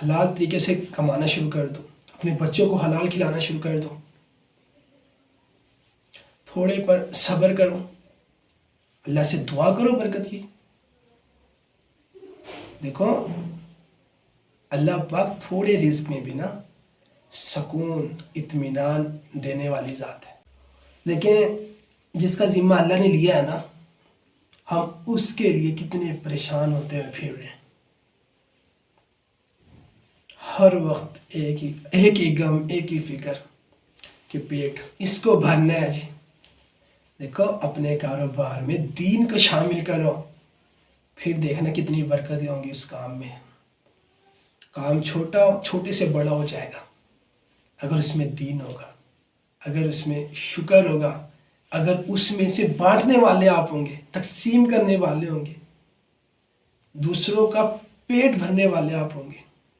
حلال طریقے سے کمانا شروع کر دو، اپنے بچوں کو حلال کھلانا شروع کر دو، تھوڑے پر صبر کرو، اللہ سے دعا کرو برکت کی۔ دیکھو اللہ پاک تھوڑے رزق میں بھی نا سکون اطمینان دینے والی ذات ہے، لیکن جس کا ذمہ اللہ نے لیا ہے نا، ہم اس کے لیے کتنے پریشان ہوتے ہوئے پھر رہے ہیں۔ ہر وقت ایک ہی غم، ایک ہی فکر کہ پیٹ اس کو بھرنا ہے جی۔ دیکھو اپنے کاروبار میں دین کو شامل کرو، پھر دیکھنا کتنی برکتیں ہوں گی اس کام میں۔ کام چھوٹے سے بڑا ہو جائے گا اگر اس میں دین ہوگا، اگر اس میں شکر ہوگا، اگر اس میں سے بانٹنے والے آپ ہوں گے، تقسیم کرنے والے ہوں گے، دوسروں کا پیٹ بھرنے والے آپ ہوں گے۔